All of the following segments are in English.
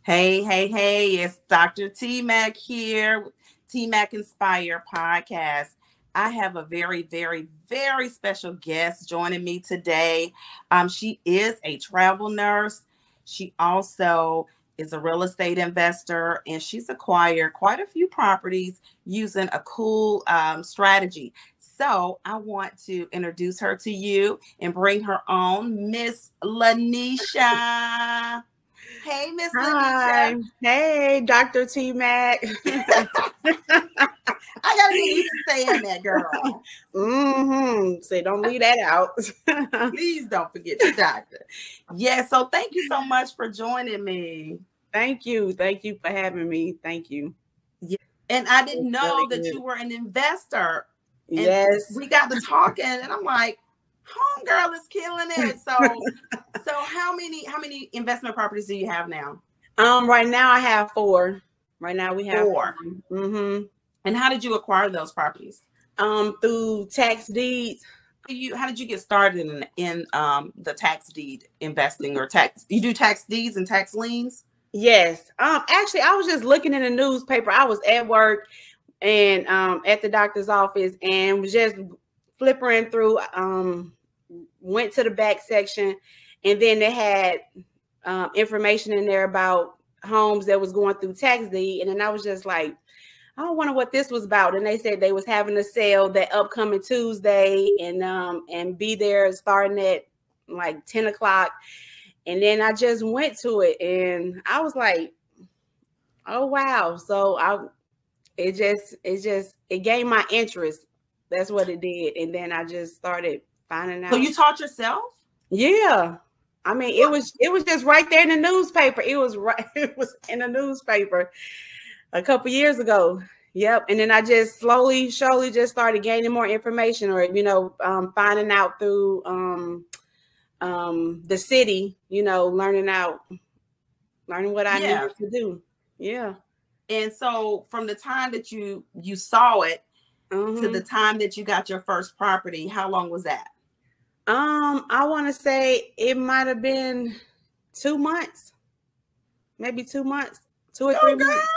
Hey, hey, hey, it's Dr. T Mac here, T Mac Inspire podcast. I have a very, very, very special guest joining me today. She is a travel nurse. She also is a real estate investor, and she's acquired quite a few properties using a cool strategy. So I want to introduce her to you and bring her on, Miss Lanesha. Hey, Miss Hi. Lanesha. Hey, Dr. T Mac. I gotta get used to saying that, girl. Say, don't leave that out. Please don't forget the doctor. Yeah, so thank you so much for joining me. Thank you. Thank you for having me. Thank you. Yeah. And I didn't It's know really that good. you were an investor. And Yes. we got to talking, and I'm like, homegirl is killing it. So how many investment properties do you have now? Right now I have 4. Right now we have 4. 4. Mm-hmm. And how did you acquire those properties? Through tax deeds. How did you get started in the tax deed investing or tax? You do tax deeds and tax liens? Yes. Actually, I was just looking in the newspaper. I was at work and at the doctor's office and was just flipping through. Went to the back section, and then they had information in there about homes that was going through tax deed, and then I was just like, I wonder what this was about. And they said they was having a sale that upcoming Tuesday, and be there starting at like 10 o'clock. And then I just went to it, and I was like, oh wow. So it gained my interest. That's what it did. And then I just started finding out. So you taught yourself? Yeah. I mean, it was just right there in the newspaper. It was in the newspaper a couple years ago. Yep. And then I just surely just started gaining more information, or finding out through the city, learning what I needed to do. Yeah. And so from the time that you saw it to the time that you got your first property, how long was that? I want to say it might have been 2 months, maybe 2 months, 2 or 3 months.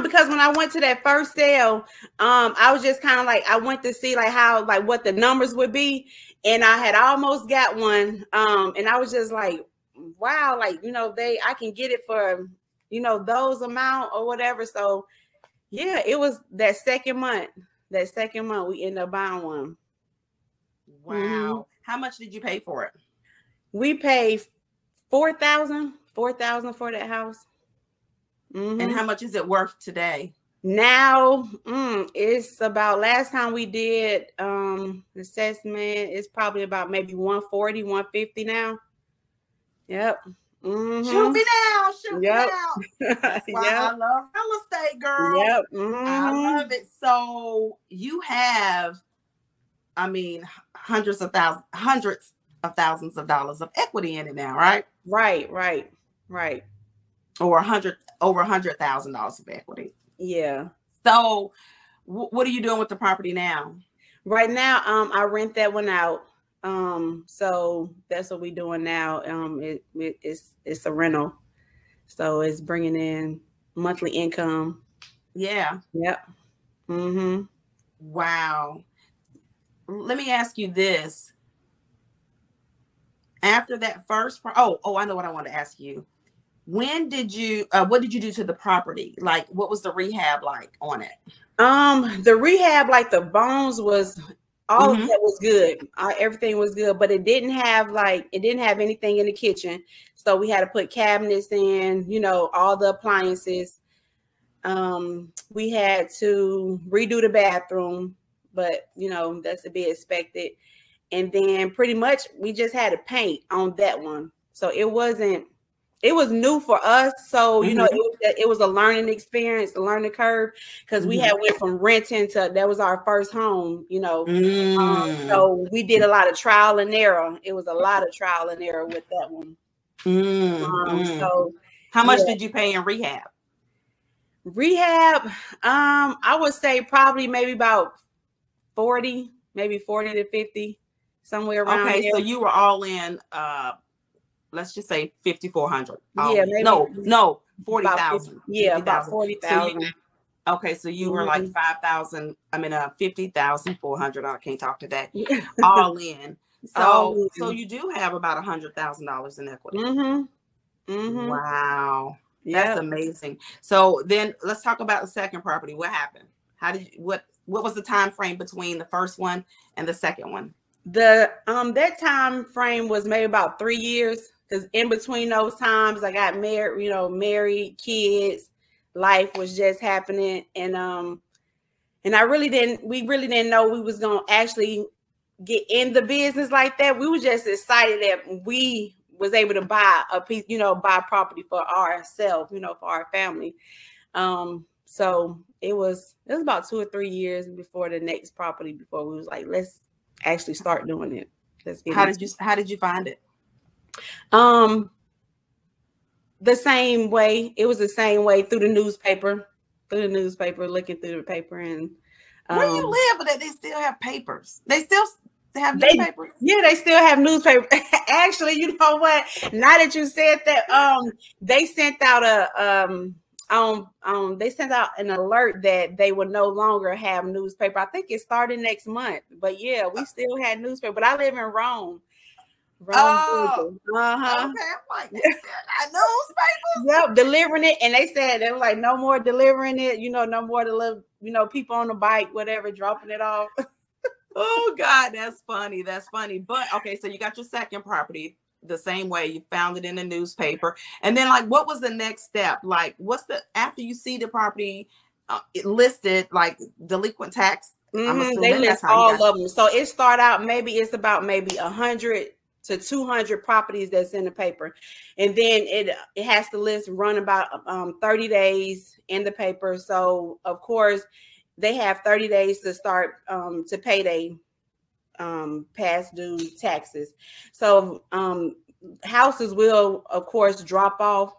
Because when I went to that first sale, I was just kind of like, I went to see what the numbers would be, and I had almost got one. And I was just like, wow, I can get it for, those amount or whatever. So yeah, it was that second month we ended up buying one. Wow. How much did you pay for it? We paid $4,000 for that house. And how much is it worth today? Now, it's about, last time we did assessment, it's probably about maybe 140, 150 now. Yep. Shoot me now. That's why I love real estate, girl. Yep. I love it. So you have, I mean, hundreds of thousands of dollars of equity in it now, right? Right. Or over $100,000 of equity. Yeah. So what are you doing with the property now? Right now, I rent that one out. So that's what we're doing now. It's a rental, so it's bringing in monthly income. Yeah. Yep. Wow. Let me ask you this. After that first, I know what I want to ask you. When did you, what did you do to the property? Like, what was the rehab like on it? The rehab, like the bones was, all of that was good. Everything was good, but it didn't have anything in the kitchen. So we had to put cabinets in, all the appliances. We had to redo the bathroom, but that's to be expected. And then pretty much we just had to paint on that one. So it was new for us. So, it was a learning experience, a learning curve, because we had went from renting to, that was our first home, so we did a lot of trial and error. It was a lot of trial and error with that one. So how much did you pay in rehab? Rehab, I would say probably maybe about 40, maybe 40 to 50, somewhere around there. So you were all in, let's just say 5,400. Yeah, maybe. No, 40,000. Yeah, about 40,000. 40,000. Okay, so you were like 5,000. I mean, 50,400. I can't talk today. Mm-hmm. All in. All So in. you do have about $100,000 in equity. Mm-hmm. Mm-hmm. Wow, that's Yeah. amazing. So then let's talk about the second property. What happened? How did you, what was the time frame between the first one and the second one? That time frame was maybe about 3 years, because in between those times I got married, married, kids, life was just happening, and we really didn't know we was gonna actually get in the business like that. We were just excited that we was able to buy a piece, buy property for ourselves, for our family. So it was about 2 or 3 years before the next property, before we was like, let's actually start doing it. Let's get How did you find it? The same way. It was the same way, through the newspaper, looking through the paper. And where you live, but they still have papers. They still have newspapers. They still have newspapers. Actually, you know what? Now that you said that, they sent out they sent out an alert that they would no longer have newspaper. I think it started next month. But yeah, we still had newspaper. But I live in Rome. Oh, uh-huh. Okay, I'm like, they still got newspapers. Yep, delivering it, and they said they were like, no more delivering it. No more people on the bike, whatever, dropping it off. Oh God, that's funny. That's funny. But okay, so you got your second property the same way. You found it in the newspaper, and then like, what was the next step? Like, after you see the property it listed, like delinquent tax? I'm assuming they list all of them. So it start out, it's about 100 to 200 properties that's in the paper, and then it has to run about 30 days in the paper. So of course they have 30 days to start to pay their past due taxes. So houses will of course drop off.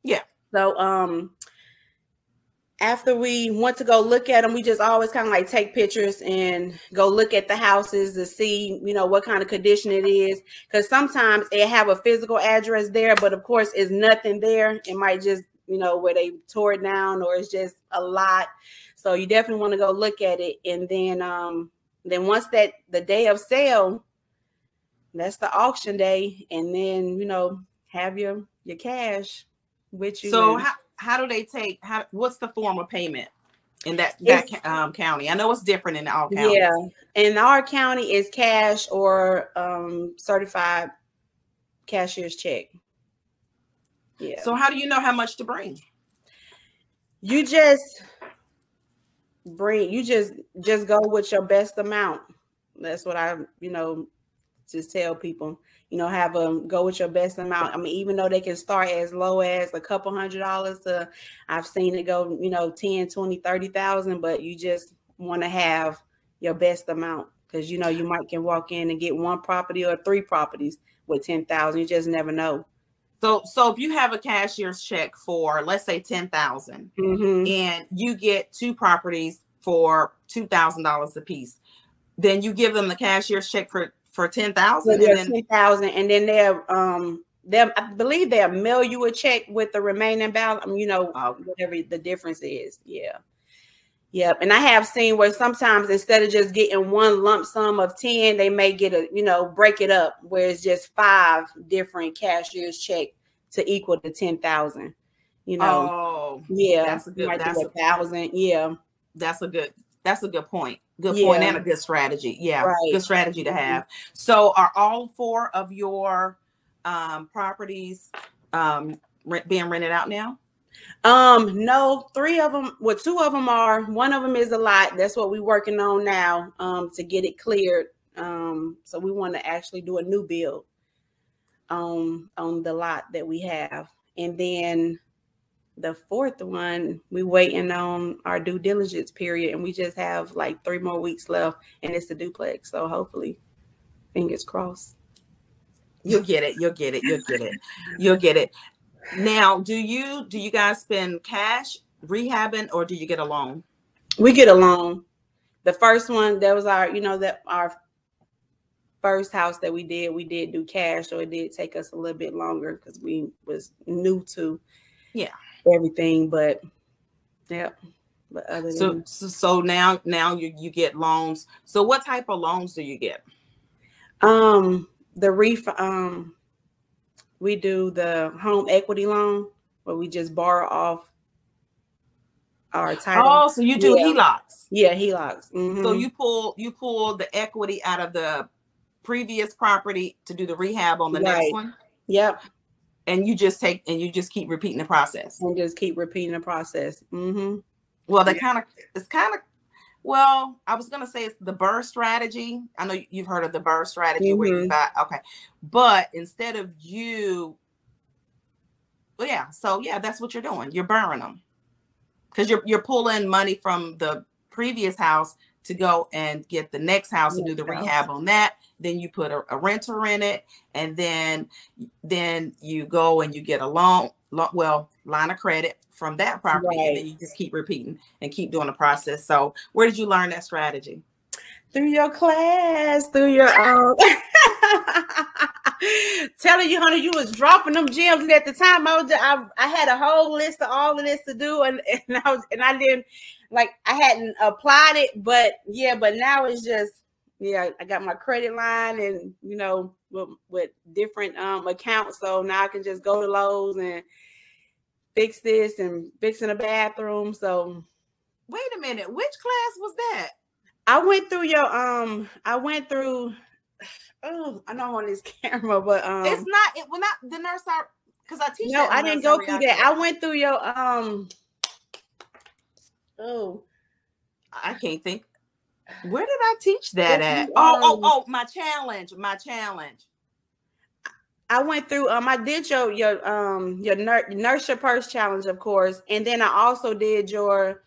Yeah. So after we went to go look at them, we just always kind of like take pictures and go look at the houses to see, what kind of condition it is. Because sometimes they have a physical address there, but of course it's nothing there. It might just, where they tore it down, or it's just a lot. So you definitely want to go look at it. And then once the day of sale, that's the auction day. And then, have your cash with you. So how do they what's the form of payment in that county? I know it's different in all counties. Yeah, in our county is cash or certified cashier's check. Yeah. So how do you know how much to bring? You just go with your best amount. That's what I just tell people. Go with your best amount. I mean, even though they can start as low as a couple $100 to, I've seen it go, 10, 20, 30,000, but you just want to have your best amount, because, you might can walk in and get one property or 3 properties with 10,000. You just never know. So if you have a cashier's check for, let's say, 10,000, and you get 2 properties for $2,000 a piece, then you give them the cashier's check for 10,000, and then 10,000, and then I believe they'll mail you a check with the remaining balance. Whatever the difference is. Yeah. Yep. And I have seen where sometimes instead of just getting one lump sum of 10, they may get break it up where it's just 5 different cashier's check to equal the 10,000. Oh, yeah, that's a good. That's 1,000. Yeah, that's a good point. Good point, and a good strategy. Yeah, right. Good strategy to have. So, are all 4 of your properties being rented out now? No, 3 of them. Well, 2 of them are. One of them is a lot. That's what we're working on now to get it cleared. So we want to actually do a new build on the lot that we have, and then the 4th one, we waiting on our due diligence period, and we just have like 3 more weeks left, and it's a duplex. So hopefully, fingers crossed. You'll get it. You'll get it. You'll get it. You'll get it. Now, do you guys spend cash rehabbing, or do you get a loan? We get a loan. The first one, that was our first house that we did do cash, so it did take us a little bit longer because we was new to. Yeah. everything. But yeah. But other than so now you get loans. So what type of loans do you get? We do the home equity loan where we just borrow off our title. Oh, so you do HELOCs. Yeah, HELOCs. So you pull the equity out of the previous property to do the rehab on the next one. Yep. And you just keep repeating the process. And just keep repeating the process. Well, well, I was gonna say it's the BRRRR strategy. I know you've heard of the BRRRR strategy where you buy, but instead of that's what you're doing. You're burning them because you're pulling money from the previous house to go and get the next house and do the rehab on that. Then you put a renter in it, and then you go and you get a line of credit from that property, and then you just keep repeating and keep doing the process. So where did you learn that strategy? Through your class, through your telling you, honey, you was dropping them gems. And at the time, I had a whole list of all of this to do, and I didn't, like, I hadn't applied it, but now it's just, I got my credit line, and with different accounts, so now I can just go to Lowe's and fix this and fixing a bathroom. So wait a minute, which class was that? I went through oh, I know I'm on this camera, but it's not the nurse, because I teach. No, I didn't go through that. I went through your I can't think. Where did I teach that at? My challenge. I went through I did your Nurse Your Purse challenge, of course, and then I also did your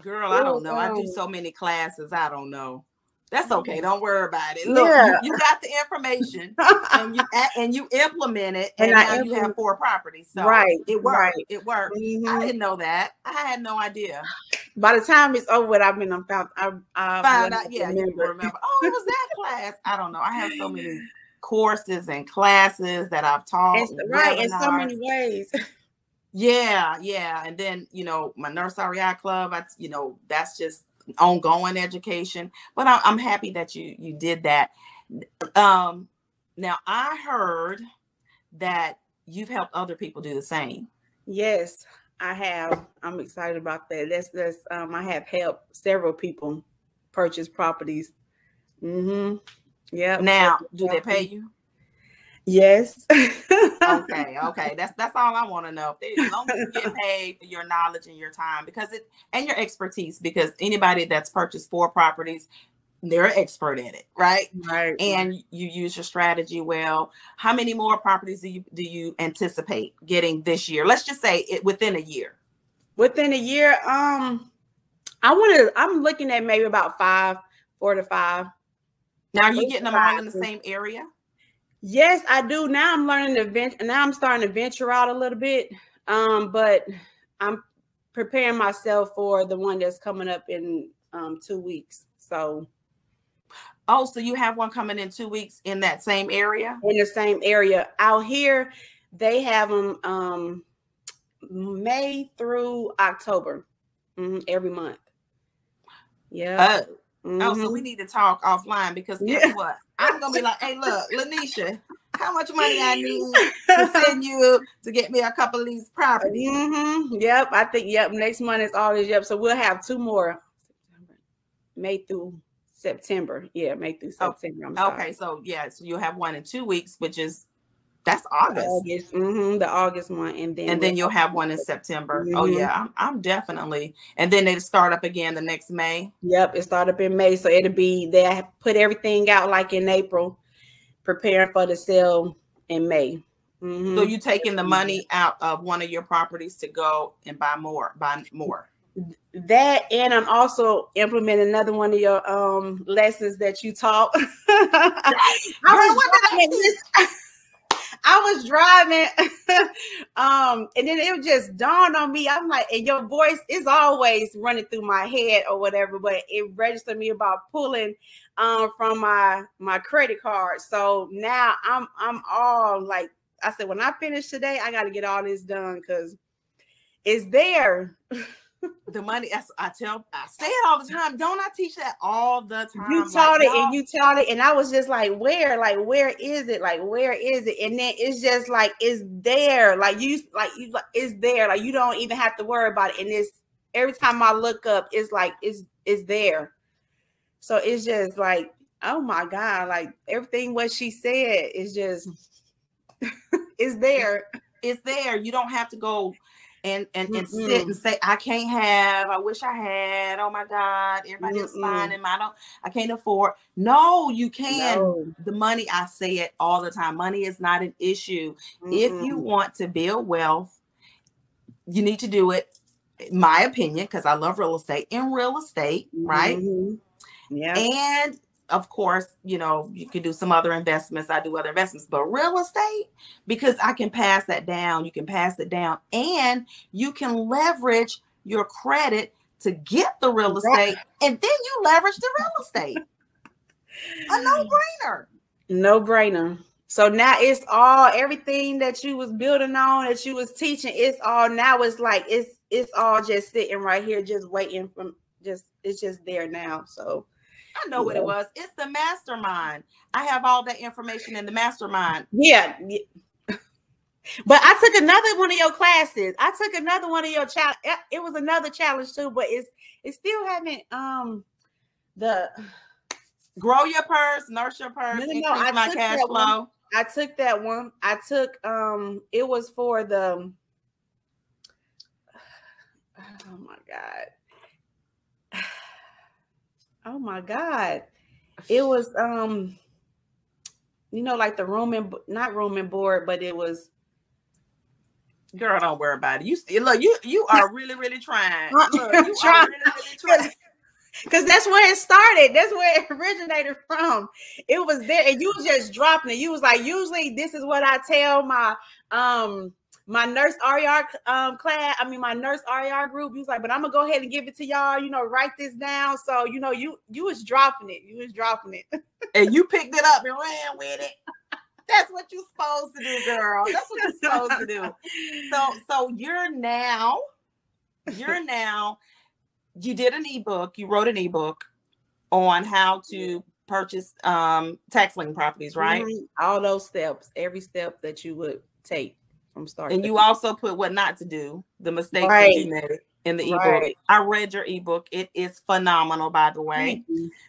girl. I don't know. I do so many classes. I don't know. That's okay. Don't worry about it. Look, you got the information and you implement it, and now you have 4 properties. So it worked. Right. It worked. Mm-hmm. I didn't know that. I had no idea. By the time it's over, I found out. Yeah, you remember. Oh, it was that class. I don't know. I have so many courses and classes that I've taught. In so many ways. Yeah. And then my Nurse REI Club. That's just ongoing education. But I'm happy that you did that. Now I heard that you've helped other people do the same. Yes, I have. I'm excited about that. I have helped several people purchase properties. Mm-hmm. Yeah. Now, do they pay you? Yes. Okay. That's all I want to know. As long as you get paid for your knowledge and your time, and your expertise, because anybody that's purchased 4 properties, they're an expert in it, right? Right. And you use your strategy well. How many more properties do you anticipate getting this year? Let's just say within a year. Within a year, I'm looking at maybe about 4 to 5. Now, are you getting them all in the same area? Yes, I do. Now I'm learning now I'm starting to venture out a little bit. But I'm preparing myself for the one that's coming up in 2 weeks. So. Oh, so you have one coming in 2 weeks in that same area? In the same area. Out here, they have them May through October, every month. Yeah. Oh, so we need to talk offline, because guess what? I'm going to be like, hey, look, Lanesha, how much money I need to send you to get me a couple of these properties? Mm-hmm. Yep. I think, next month is August. Yep. So we'll have 2 more, May through September. Yeah, May through September. Okay. So you'll have one in 2 weeks, that's August. The August one, and then you'll have one in September. Oh yeah, I'm definitely. And then they start up again the next May. Yep, it started up in May, so it'll be they put everything out like in April, preparing for the sale in May. So you taking the money out of one of your properties to go and buy more. That, and I'm also implementing another one of your lessons that you taught. I was driving, and then it just dawned on me. I'm like, and your voice is always running through my head or whatever, but it registered me about pulling from my credit card. So now I'm all like, when I finish today, I got to get all this done because it's there. The money, I say it all the time. Don't I teach that all the time? You taught it and you taught it, and I was just like, where is it? Like, where is it? And then it's just like it's there. It's there. Like you don't even have to worry about it. And it's every time I look up, it's like it's there. So it's just like, oh my God, like everything what she said is just it's there. It's there. You don't have to go and sit and say, I can't have, I wish I had, oh my God, everybody is fine and I can't afford. No, you can. No. The money, I say it all the time. Money is not an issue. If you want to build wealth, you need to do it, in my opinion, because I love real estate, right? Yeah. And of course, you know, you can do some other investments. I do other investments, but real estate, because I can pass that down. You can pass it down and you can leverage your credit to get the real estate. And then you leverage the real estate. A no-brainer. No-brainer. So now it's all, everything that you was building on, that you was teaching, it's all, now it's like, it's all just sitting right here, just waiting it's just there now. So I know what it was. It's the mastermind. I have all that information in the mastermind. Yeah. But I took another one of your classes. I took another one of your challenge. It was another challenge too, but it's still haven't the grow your purse, nurse your purse, increase my cash flow. I took that one. I took it was for the oh my God. Oh my God. It was you know, like the not room and board, but it was, girl, don't worry about it. You still look, you are really, really trying. Look, you are really, really trying. Because that's where it started. That's where it originated from. It was there, and you was just dropping it. You was like, usually this is what I tell my my nurse RER class. I mean, my nurse RER group. You was like, but I'm gonna go ahead and give it to y'all. You know, write this down. So you know, you was dropping it. You was dropping it, and you picked it up and ran with it. That's what you're supposed to do, girl. That's what you're supposed to do. So you're now. You did an ebook. You wrote an ebook on how to purchase tax lien properties, right? All those steps, every step that you would take from start. And you also put what not to do, the mistakes that you made in the ebook. I read your ebook. It is phenomenal, by the way.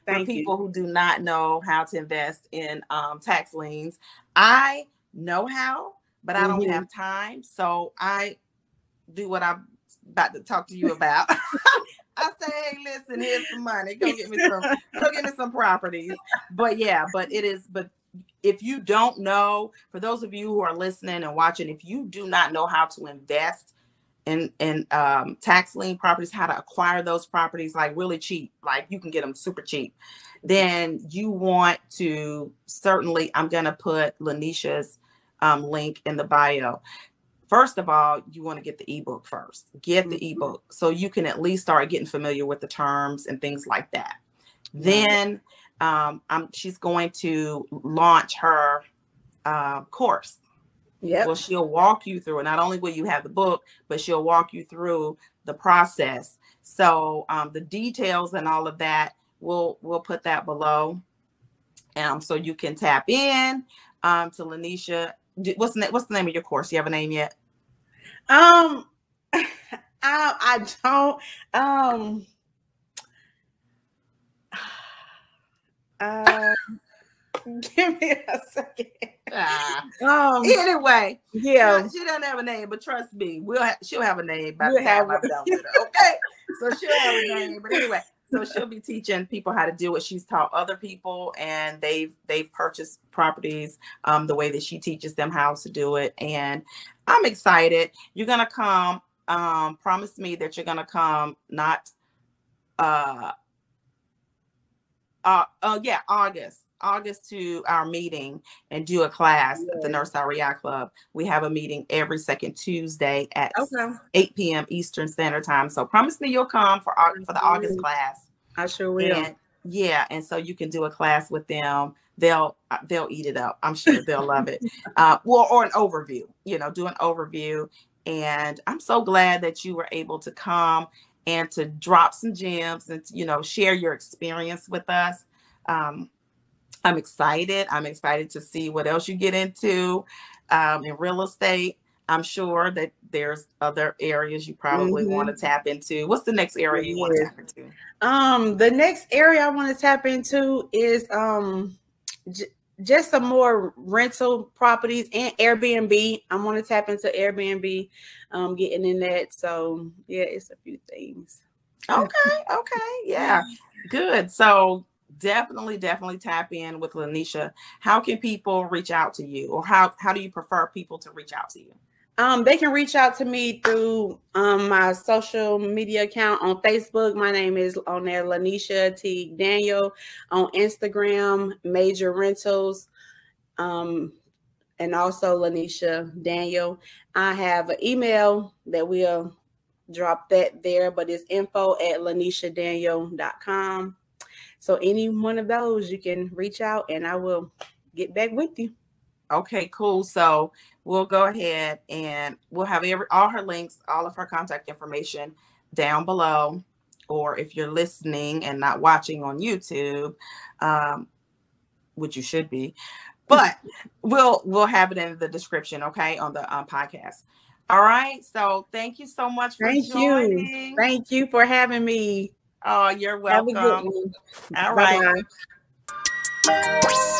For people who do not know how to invest in tax liens. I know how, but I don't have time. So I do what I'm about to talk to you about. I say, hey, listen, here's some money. Go get me some properties. But if you don't know, for those of you who are listening and watching, if you do not know how to invest in tax lien properties, how to acquire those properties like really cheap, like you can get them super cheap, then you want to certainly, I'm going to put Lanesha's link in the bio. First of all, you want to get the ebook first. Get the ebook so you can at least start getting familiar with the terms and things like that. Then she's going to launch her course. Yeah. Well, she'll walk you through it. Not only will you have the book, but she'll walk you through the process. So the details and all of that, we'll put that below. So you can tap in to Lanesha. What's the name of your course? Do you have a name yet? I don't. Give me a second. Anyway, yeah, she doesn't have a name, but trust me, she'll have a name by the time I'm done with her. Okay, so she'll have a name. But anyway, so she'll be teaching people how to do what she's taught other people, and they've purchased properties the way that she teaches them how to do it. And I'm excited. You're gonna come. Promise me that you're gonna come. Not August to our meeting and do a class at the Nurse REI Club. We have a meeting every second Tuesday at 8 p.m. Eastern Standard Time. So promise me you'll come for the August class. I sure will. Yeah, and so you can do a class with them. They'll eat it up. I'm sure they'll love it. Well, or an overview. Do an overview. And I'm so glad that you were able to come and to drop some gems and share your experience with us. I'm excited. I'm excited to see what else you get into in real estate. I'm sure that there's other areas you probably want to tap into. What's the next area you want to tap into? The next area I want to tap into is just some more rental properties and Airbnb. I want to tap into Airbnb, getting in that. So yeah, it's a few things. Okay. Yeah. Good. So definitely tap in with Lanesha. How can people reach out to you, or how do you prefer people to reach out to you? They can reach out to me through my social media account on Facebook. My name is on there, Lanesha T. Danielle. On Instagram, Major Rentals, and also Lanesha Danielle. I have an email that we'll drop that there, but it's info@laneshadanielle.com. So any one of those, you can reach out and I will get back with you. Okay, cool. So we'll go ahead and we'll have all her links, all of her contact information down below. Or if you're listening and not watching on YouTube, which you should be, but we'll have it in the description, okay, on the podcast. All right. So thank you so much for joining. Thank you for having me. Oh, you're welcome. Have a good one. All right. Bye-bye.